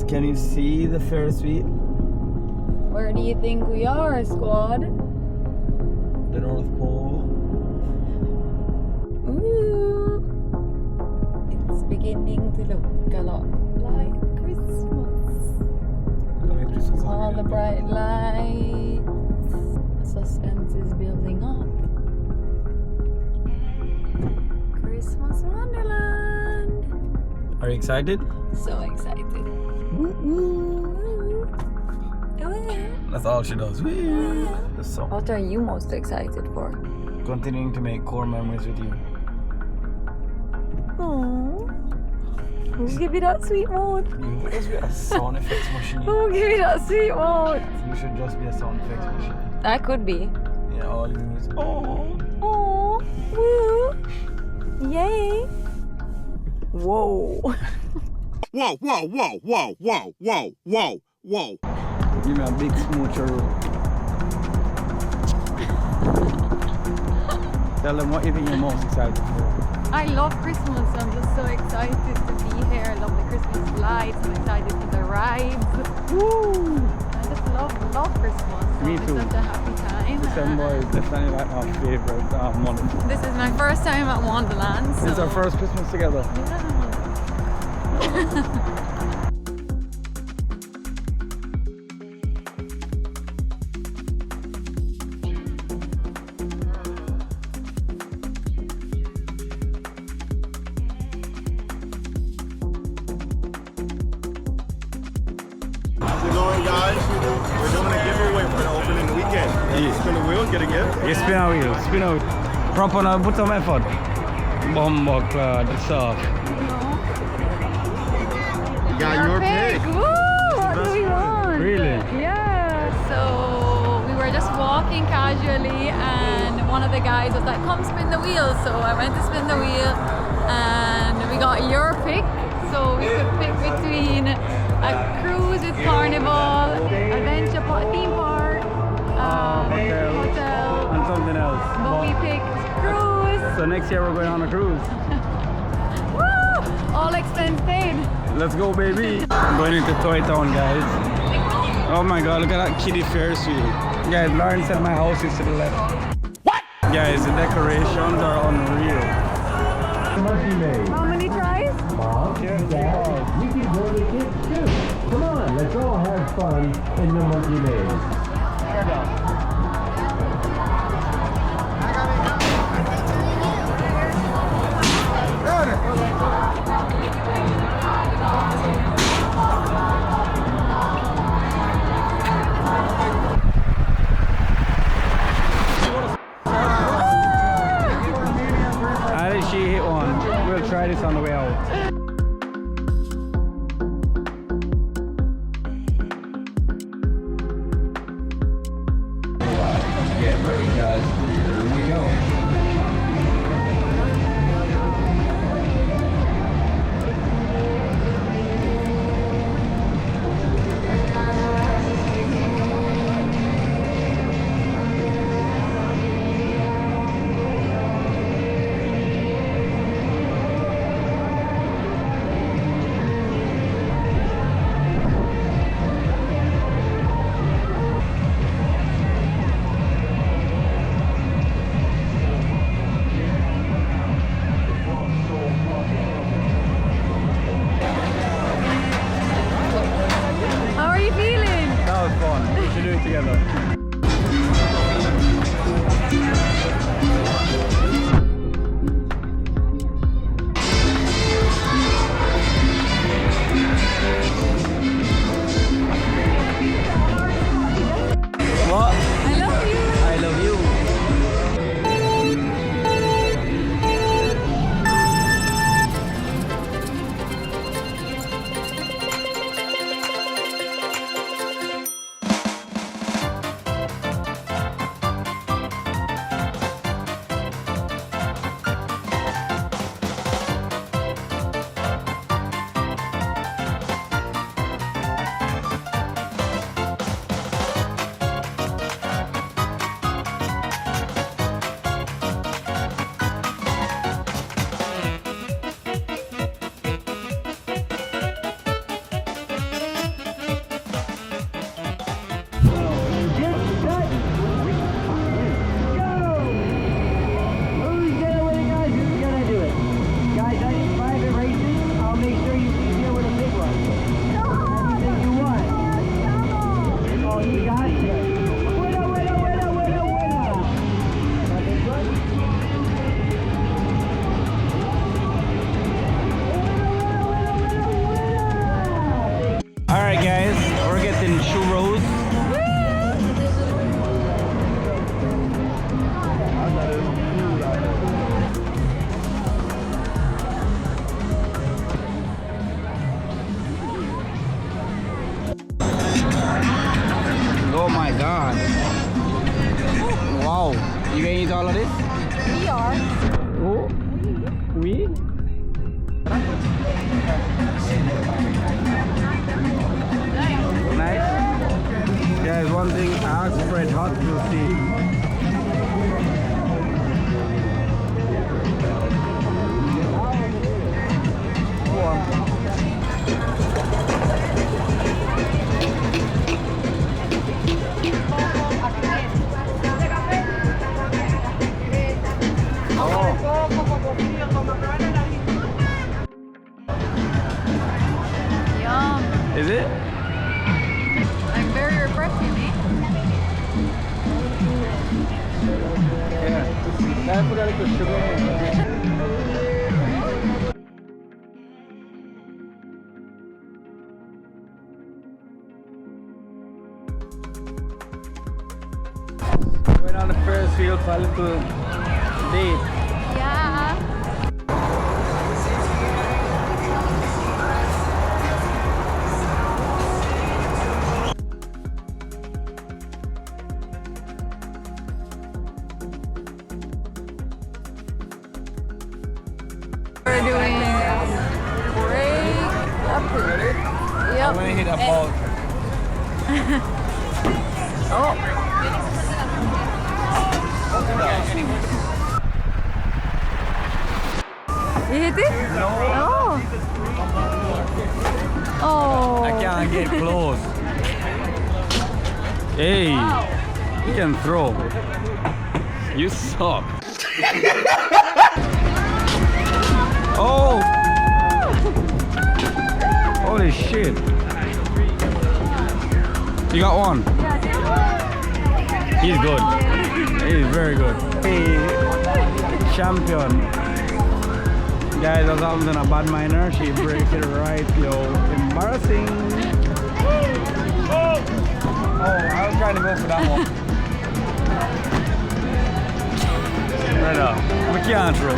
Can you see the Ferris wheel? Where do you think we are, squad? The North Pole. Ooh. It's beginning to look a lot like Christmas. All the bright lights. Suspense is building up. Christmas Wonderland. Are you excited? So excited. That's all she does. The song. What are you most excited for? Continuing to make core memories with you. Aww. Who give me that sweet mode? You just be a sound effects machine. Who give me that sweet mode? You should just be a sound effects machine. That could be. Yeah, all you do is Oh, woo, yay. Whoa. Whoa, whoa, whoa, whoa, whoa, whoa, whoa, whoa. Give me a big smoocher. Tell them what you think you're most excited for. I love Christmas. I'm just so excited to be here. I love the Christmas lights. I'm excited for the rides. Woo! I just love Christmas. So Me too. It's such a happy time. December is definitely like my favorite month. This is my first time at Wonderland. So. It's our first Christmas together. Yeah. How's it going, guys? We're doing a giveaway for the opening weekend. Yeah. Spin the wheel, get a gift. You spin a wheel, spin a wheel. Proper now, put some effort. Bumbo clad, soft. You got your pick. Woo! What do we want? Really? Yeah. So we were just walking casually, and one of the guys was like, "Come spin the wheel." So I went to spin the wheel, and we got your pick. So we could pick between a cruise with Carnival, adventure theme park, hotel, And something else. but we picked cruise. So next year we're going on a cruise. Woo! All expense paid. Let's go, baby. I'm going into Toy Town, guys. Oh my god, look at that kiddie Ferris wheel. Guys, Lauren said my house is to the left. What? Guys, the decorations are unreal. How many tries? We can go to kids too. Come on, let's all have fun in the monkey maze. I think she hit one. We'll try this on the way out. Get ready, guys. Here we go. You gonna eat all of this? We are. Oh, we? Nice. Guys, one thing I asked Fred Hot to see. Yum. Is it? Like very refreshing, eh? Yeah. Can I put a little sugar in it? Went on the Ferris wheel for a little date. Yeah. We're doing break up. Yep. I'm gonna hit a ball. Oh. You hit it? No. Oh. Oh. I can't get close. Hey, you can throw. You suck. Oh! Holy shit. You got one? He's good. He's very good. Hey, champion. Guys, that's happens in a bad minor. She breaks it right, yo. Embarrassing. Oh, I was trying to go for that one. Brother, we can't throw.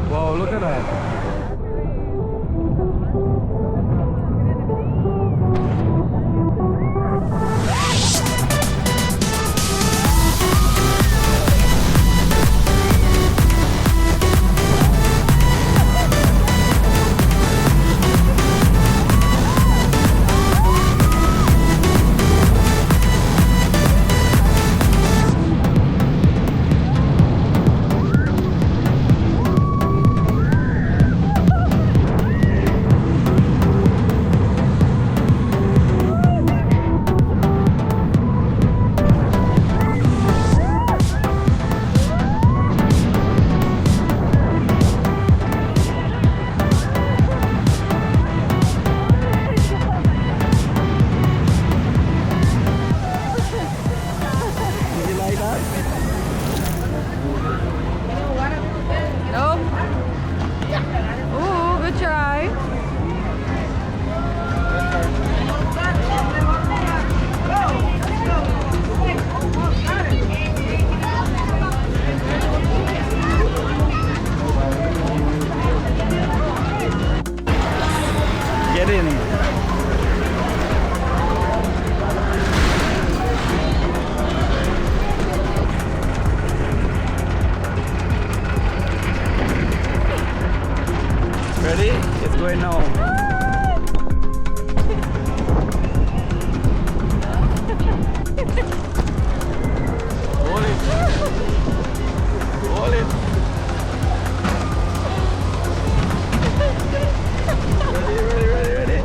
Wow, look at that. Nope. Ooh, good try. Get in. Ready? It's going now. Hold it. Hold it. Ready, ready, ready, ready.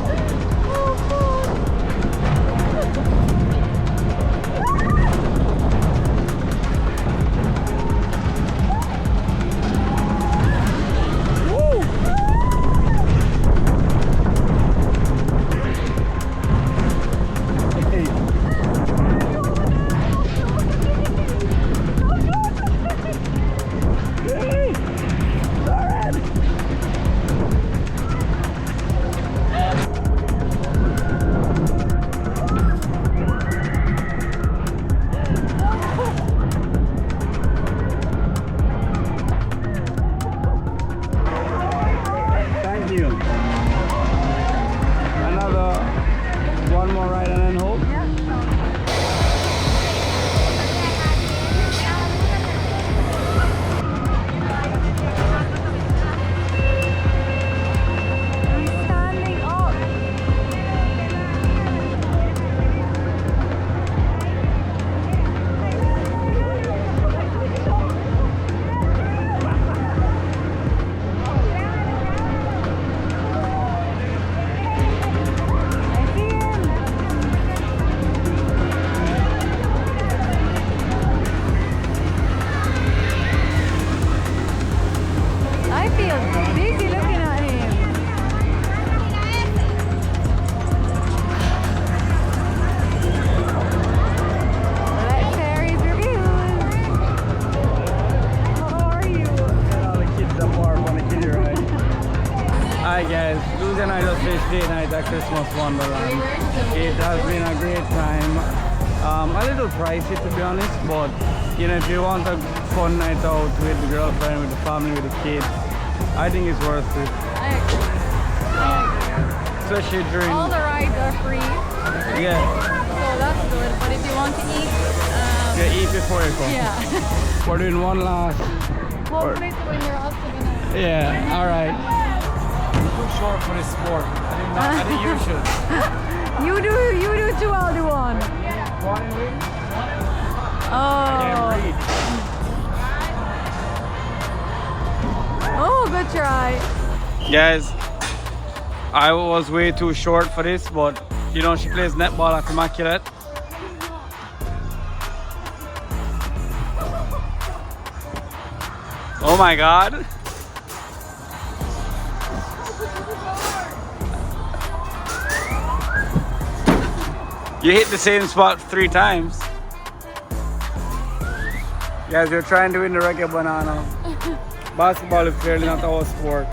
date night at Christmas Wonderland. It has been a great time. A little pricey to be honest, but you know, if you want a fun night out with the girlfriend, with the family, with the kids, I think it's worth it. I agree. Especially during... All the rides are free. Yeah. So that's good. But if you want to eat... Yeah, eat before you come. Yeah. We're doing one last... Hopefully when you're also gonna... Yeah, alright. Too short for this sport. I think you should. You do two, I'll do one. Oh. Oh, good try. Guys, I was way too short for this, but you know, she plays netball at Immaculate. Oh my God. You hit the same spot 3 times. Guys, you're trying to win the reggae banana. Basketball is clearly not our sport.